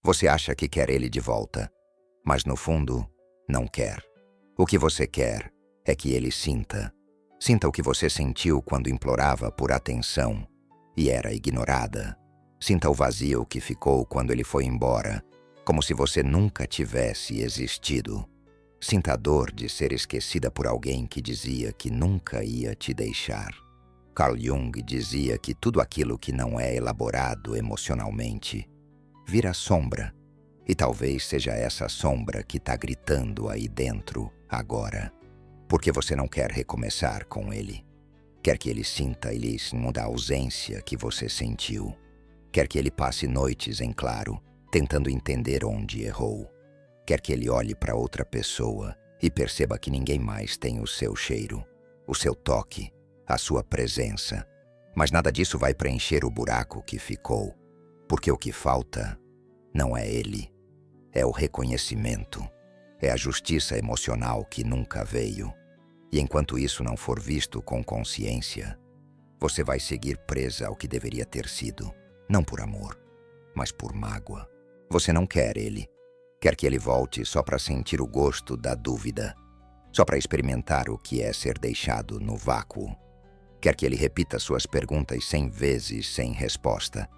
Você acha que quer ele de volta, mas no fundo, não quer. O que você quer é que ele sinta. Sinta o que você sentiu quando implorava por atenção e era ignorada. Sinta o vazio que ficou quando ele foi embora, como se você nunca tivesse existido. Sinta a dor de ser esquecida por alguém que dizia que nunca ia te deixar. Carl Jung dizia que tudo aquilo que não é elaborado emocionalmente vira sombra, e talvez seja essa sombra que está gritando aí dentro agora, porque você não quer recomeçar com ele. Quer que ele sinta a ausência que você sentiu. Quer que ele passe noites em claro, tentando entender onde errou. Quer que ele olhe para outra pessoa e perceba que ninguém mais tem o seu cheiro, o seu toque, a sua presença. Mas nada disso vai preencher o buraco que ficou, porque o que falta não é ele, é o reconhecimento, é a justiça emocional que nunca veio. E enquanto isso não for visto com consciência, você vai seguir presa ao que deveria ter sido, não por amor, mas por mágoa. Você não quer ele. Quer que ele volte só para sentir o gosto da dúvida, só para experimentar o que é ser deixado no vácuo. Quer que ele repita suas perguntas 100 vezes sem resposta.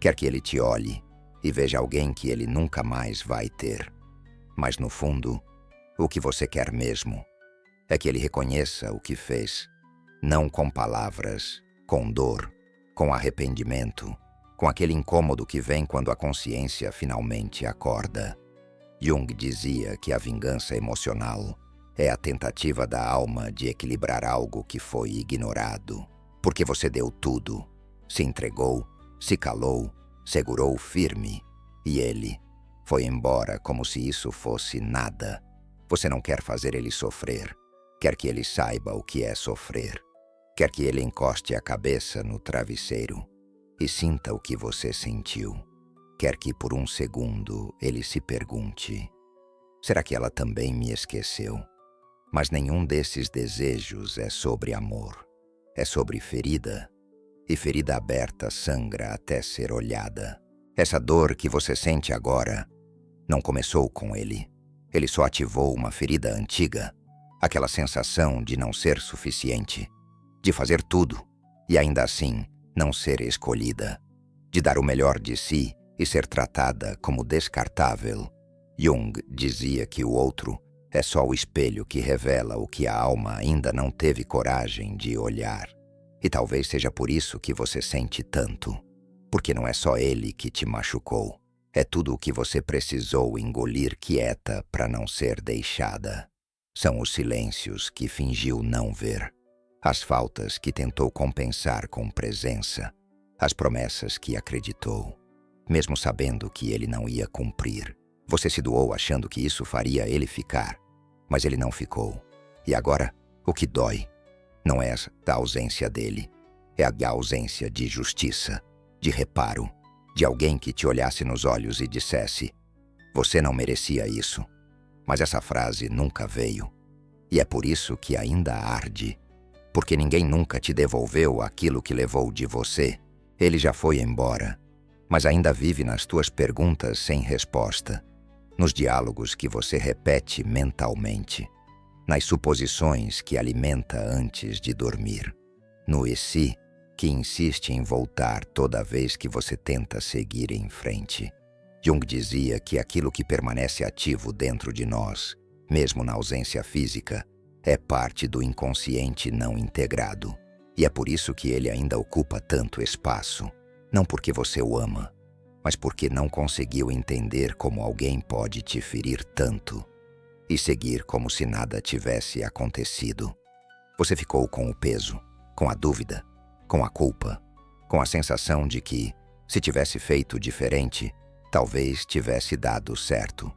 Quer que ele te olhe e veja alguém que ele nunca mais vai ter. Mas no fundo, o que você quer mesmo é que ele reconheça o que fez, não com palavras, com dor, com arrependimento, com aquele incômodo que vem quando a consciência finalmente acorda. Jung dizia que a vingança emocional é a tentativa da alma de equilibrar algo que foi ignorado, porque você deu tudo, se entregou, se calou, segurou firme, e ele foi embora como se isso fosse nada. Você não quer fazer ele sofrer, quer que ele saiba o que é sofrer, quer que ele encoste a cabeça no travesseiro e sinta o que você sentiu. Quer que por um segundo ele se pergunte: será que ela também me esqueceu? Mas nenhum desses desejos é sobre amor. É sobre ferida. E ferida aberta sangra até ser olhada. Essa dor que você sente agora não começou com ele. Ele só ativou uma ferida antiga. Aquela sensação de não ser suficiente. De fazer tudo e ainda assim não ser escolhida. De dar o melhor de si e ser tratada como descartável. Jung dizia que o outro é só o espelho que revela o que a alma ainda não teve coragem de olhar. E talvez seja por isso que você sente tanto. Porque não é só ele que te machucou. É tudo o que você precisou engolir quieta para não ser deixada. São os silêncios que fingiu não ver. As faltas que tentou compensar com presença. As promessas que acreditou. Mesmo sabendo que ele não ia cumprir. Você se doou achando que isso faria ele ficar. Mas ele não ficou. E agora, o que dói não é a ausência dele. É a ausência de justiça, de reparo, de alguém que te olhasse nos olhos e dissesse: você não merecia isso. Mas essa frase nunca veio. E é por isso que ainda arde. Porque ninguém nunca te devolveu aquilo que levou de você. Ele já foi embora. Mas ainda vive nas tuas perguntas sem resposta, nos diálogos que você repete mentalmente, nas suposições que alimenta antes de dormir, no e se que insiste em voltar toda vez que você tenta seguir em frente. Jung dizia que aquilo que permanece ativo dentro de nós, mesmo na ausência física, é parte do inconsciente não integrado. E é por isso que ele ainda ocupa tanto espaço. Não porque você o ama, mas porque não conseguiu entender como alguém pode te ferir tanto e seguir como se nada tivesse acontecido. Você ficou com o peso, com a dúvida, com a culpa, com a sensação de que, se tivesse feito diferente, talvez tivesse dado certo.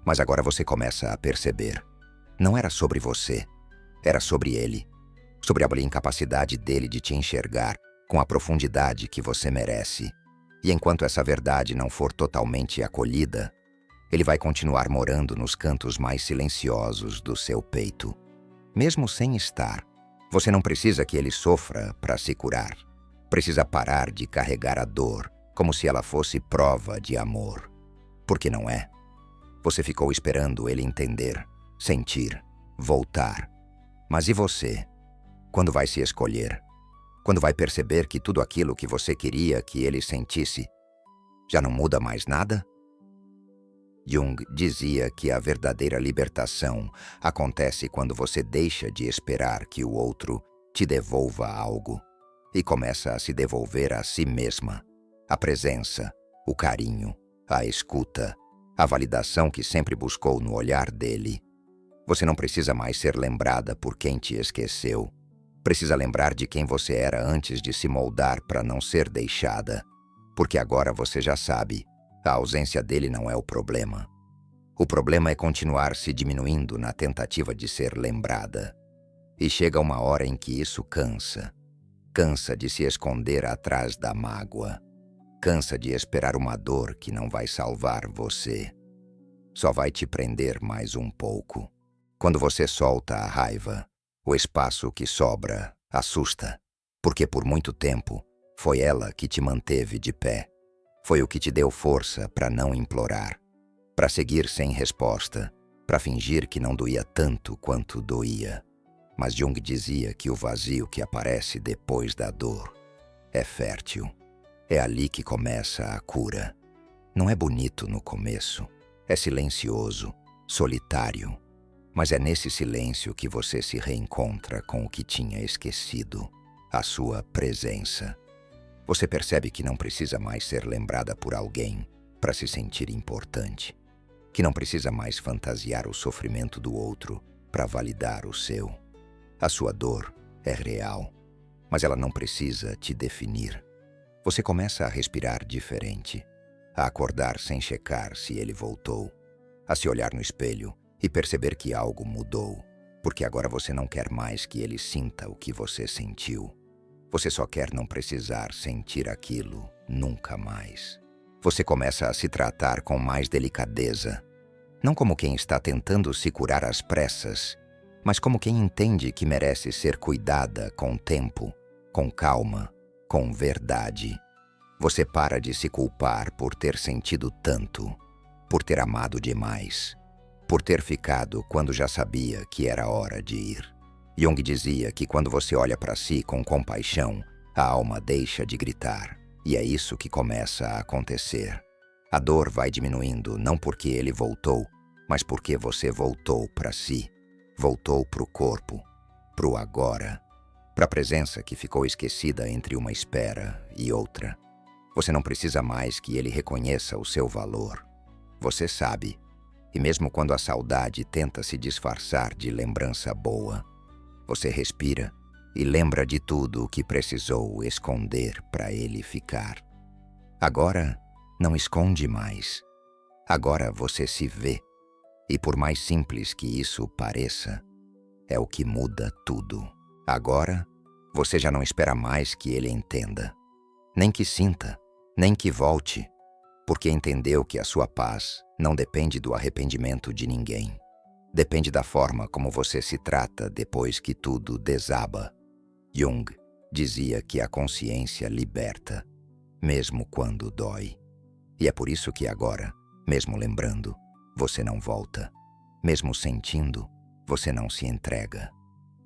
Mas agora você começa a perceber. Não era sobre você, era sobre ele, sobre a incapacidade dele de te enxergar com a profundidade que você merece. E enquanto essa verdade não for totalmente acolhida, ele vai continuar morando nos cantos mais silenciosos do seu peito. Mesmo sem estar, você não precisa que ele sofra para se curar. Precisa parar de carregar a dor como se ela fosse prova de amor. Porque não é. Você ficou esperando ele entender, sentir, voltar. Mas e você? Quando vai se escolher? Quando vai perceber que tudo aquilo que você queria que ele sentisse, já não muda mais nada? Jung dizia que a verdadeira libertação acontece quando você deixa de esperar que o outro te devolva algo e começa a se devolver a si mesma. A presença, o carinho, a escuta, a validação que sempre buscou no olhar dele. Você não precisa mais ser lembrada por quem te esqueceu. Precisa lembrar de quem você era antes de se moldar para não ser deixada. Porque agora você já sabe, a ausência dele não é o problema. O problema é continuar se diminuindo na tentativa de ser lembrada. E chega uma hora em que isso cansa. Cansa de se esconder atrás da mágoa. Cansa de esperar uma dor que não vai salvar você. Só vai te prender mais um pouco. Quando você solta a raiva, o espaço que sobra assusta. Porque por muito tempo, foi ela que te manteve de pé. Foi o que te deu força para não implorar. Para seguir sem resposta. Para fingir que não doía tanto quanto doía. Mas Jung dizia que o vazio que aparece depois da dor é fértil. É ali que começa a cura. Não é bonito no começo. É silencioso, solitário. Mas é nesse silêncio que você se reencontra com o que tinha esquecido. A sua presença. Você percebe que não precisa mais ser lembrada por alguém para se sentir importante. Que não precisa mais fantasiar o sofrimento do outro para validar o seu. A sua dor é real, mas ela não precisa te definir. Você começa a respirar diferente, a acordar sem checar se ele voltou, a se olhar no espelho e perceber que algo mudou, porque agora você não quer mais que ele sinta o que você sentiu. Você só quer não precisar sentir aquilo nunca mais. Você começa a se tratar com mais delicadeza, não como quem está tentando se curar às pressas, mas como quem entende que merece ser cuidada com tempo, com calma, com verdade. Você para de se culpar por ter sentido tanto, por ter amado demais, por ter ficado quando já sabia que era hora de ir. Jung dizia que quando você olha para si com compaixão, a alma deixa de gritar, e é isso que começa a acontecer. A dor vai diminuindo não porque ele voltou, mas porque você voltou para si. Voltou para o corpo, para o agora, para a presença que ficou esquecida entre uma espera e outra. Você não precisa mais que ele reconheça o seu valor. Você sabe, e mesmo quando a saudade tenta se disfarçar de lembrança boa, você respira e lembra de tudo o que precisou esconder para ele ficar. Agora, não esconde mais. Agora você se vê. E por mais simples que isso pareça, é o que muda tudo. Agora, você já não espera mais que ele entenda, nem que sinta, nem que volte, porque entendeu que a sua paz não depende do arrependimento de ninguém. Depende da forma como você se trata depois que tudo desaba. Jung dizia que a consciência liberta, mesmo quando dói. E é por isso que agora, mesmo lembrando, você não volta. Mesmo sentindo, você não se entrega.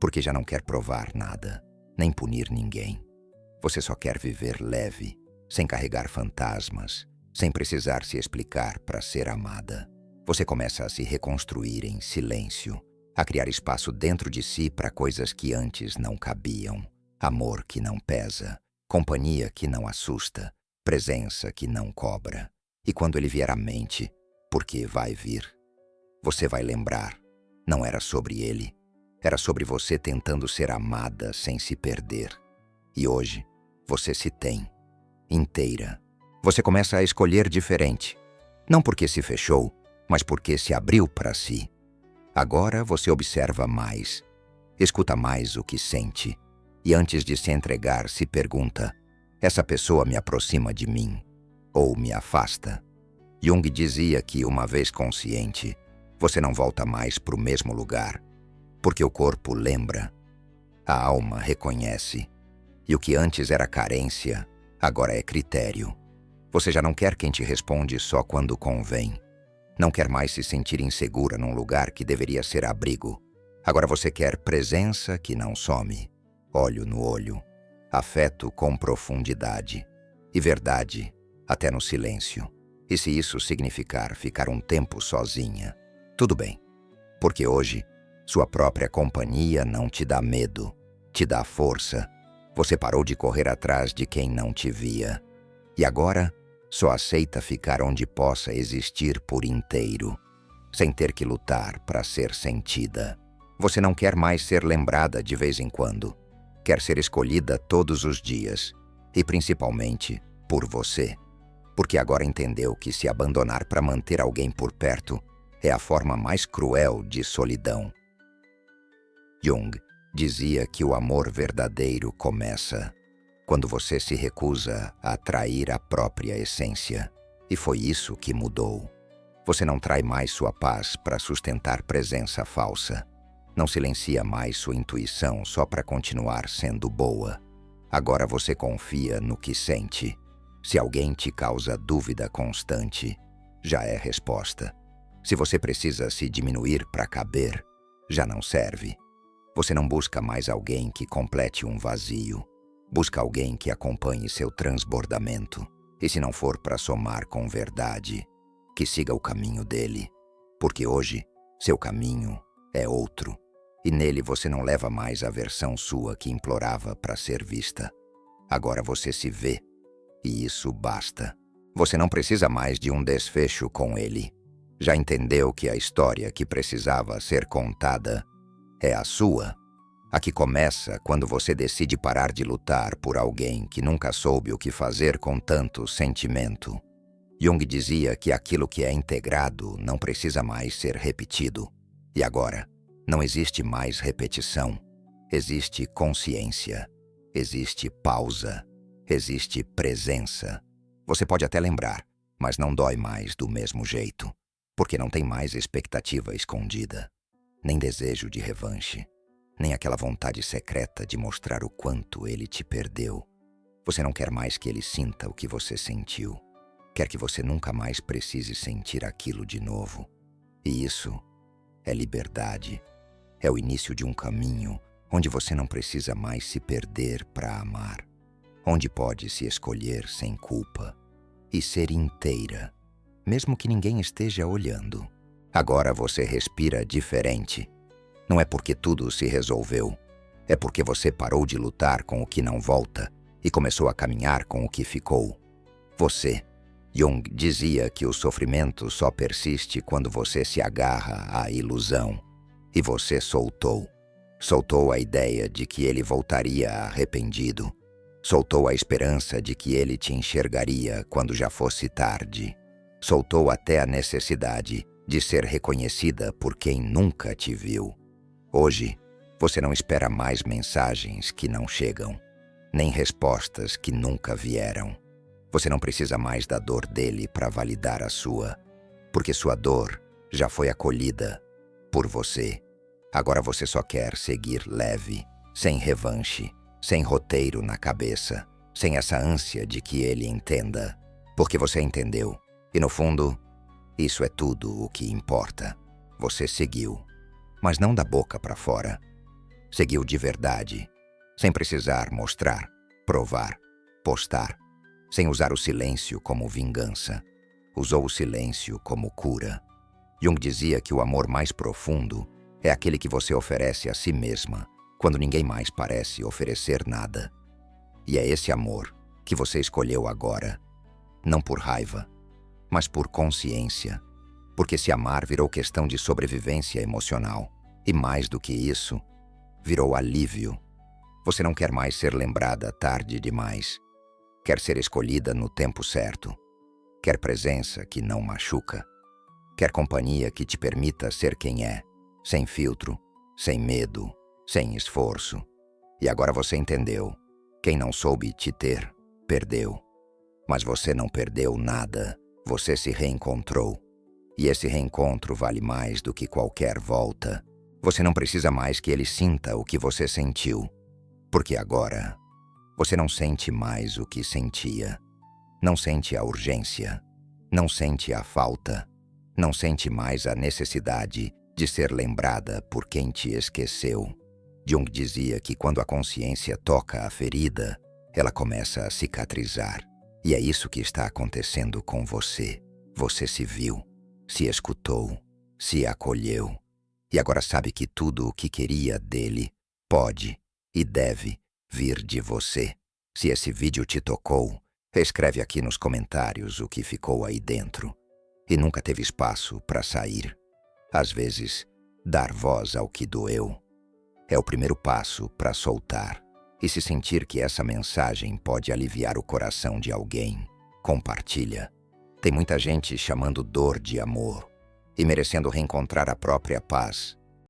Porque já não quer provar nada, nem punir ninguém. Você só quer viver leve, sem carregar fantasmas, sem precisar se explicar para ser amada. Você começa a se reconstruir em silêncio, a criar espaço dentro de si para coisas que antes não cabiam. Amor que não pesa, companhia que não assusta, presença que não cobra. E quando ele vier à mente, porque vai vir, você vai lembrar, não era sobre ele, era sobre você tentando ser amada sem se perder. E hoje, você se tem, inteira. Você começa a escolher diferente, não porque se fechou, mas porque se abriu para si. Agora você observa mais, escuta mais o que sente, e antes de se entregar se pergunta, essa pessoa me aproxima de mim, ou me afasta? Jung dizia que, uma vez consciente, você não volta mais para o mesmo lugar, porque o corpo lembra, a alma reconhece, e o que antes era carência, agora é critério. Você já não quer quem te responde só quando convém. Não quer mais se sentir insegura num lugar que deveria ser abrigo. Agora você quer presença que não some, olho no olho, afeto com profundidade e verdade até no silêncio. E se isso significar ficar um tempo sozinha, tudo bem, porque hoje sua própria companhia não te dá medo, te dá força. Você parou de correr atrás de quem não te via e agora só aceita ficar onde possa existir por inteiro, sem ter que lutar para ser sentida. Você não quer mais ser lembrada de vez em quando. Quer ser escolhida todos os dias, e principalmente por você. Porque agora entendeu que se abandonar para manter alguém por perto é a forma mais cruel de solidão. Jung dizia que o amor verdadeiro começa quando você se recusa a trair a própria essência. E foi isso que mudou. Você não trai mais sua paz para sustentar presença falsa. Não silencia mais sua intuição só para continuar sendo boa. Agora você confia no que sente. Se alguém te causa dúvida constante, já é resposta. Se você precisa se diminuir para caber, já não serve. Você não busca mais alguém que complete um vazio. Busca alguém que acompanhe seu transbordamento. E se não for para somar com verdade, que siga o caminho dele. Porque hoje, seu caminho é outro. E nele você não leva mais a versão sua que implorava para ser vista. Agora você se vê, e isso basta. Você não precisa mais de um desfecho com ele. Já entendeu que a história que precisava ser contada é a sua. A que começa quando você decide parar de lutar por alguém que nunca soube o que fazer com tanto sentimento. Jung dizia que aquilo que é integrado não precisa mais ser repetido. E agora, não existe mais repetição. Existe consciência. Existe pausa. Existe presença. Você pode até lembrar, mas não dói mais do mesmo jeito. Porque não tem mais expectativa escondida. Nem desejo de revanche. Nem aquela vontade secreta de mostrar o quanto ele te perdeu. Você não quer mais que ele sinta o que você sentiu. Quer que você nunca mais precise sentir aquilo de novo. E isso é liberdade. É o início de um caminho onde você não precisa mais se perder para amar. Onde pode se escolher sem culpa e ser inteira, mesmo que ninguém esteja olhando. Agora você respira diferente. Não é porque tudo se resolveu. É porque você parou de lutar com o que não volta e começou a caminhar com o que ficou. Você. Jung dizia que o sofrimento só persiste quando você se agarra à ilusão. E você soltou. Soltou a ideia de que ele voltaria arrependido. Soltou a esperança de que ele te enxergaria quando já fosse tarde. Soltou até a necessidade de ser reconhecida por quem nunca te viu. Hoje, você não espera mais mensagens que não chegam, nem respostas que nunca vieram. Você não precisa mais da dor dele para validar a sua, porque sua dor já foi acolhida por você. Agora você só quer seguir leve, sem revanche, sem roteiro na cabeça, sem essa ânsia de que ele entenda, porque você entendeu. E no fundo, isso é tudo o que importa. Você seguiu. Mas não da boca para fora. Seguiu de verdade, sem precisar mostrar, provar, postar, sem usar o silêncio como vingança. Usou o silêncio como cura. Jung dizia que o amor mais profundo é aquele que você oferece a si mesma, quando ninguém mais parece oferecer nada. E é esse amor que você escolheu agora, não por raiva, mas por consciência. Porque se amar virou questão de sobrevivência emocional. E mais do que isso, virou alívio. Você não quer mais ser lembrada tarde demais. Quer ser escolhida no tempo certo. Quer presença que não machuca. Quer companhia que te permita ser quem é, sem filtro, sem medo, sem esforço. E agora você entendeu. Quem não soube te ter, perdeu. Mas você não perdeu nada. Você se reencontrou. E esse reencontro vale mais do que qualquer volta. Você não precisa mais que ele sinta o que você sentiu. Porque agora, você não sente mais o que sentia. Não sente a urgência, não sente a falta, não sente mais a necessidade de ser lembrada por quem te esqueceu. Jung dizia que quando a consciência toca a ferida, ela começa a cicatrizar. E é isso que está acontecendo com você. Você se viu, se escutou, se acolheu. E agora sabe que tudo o que queria dele pode e deve vir de você. Se esse vídeo te tocou, escreve aqui nos comentários o que ficou aí dentro e nunca teve espaço para sair. Às vezes, dar voz ao que doeu é o primeiro passo para soltar. E se sentir que essa mensagem pode aliviar o coração de alguém, compartilha. Tem muita gente chamando dor de amor e merecendo reencontrar a própria paz.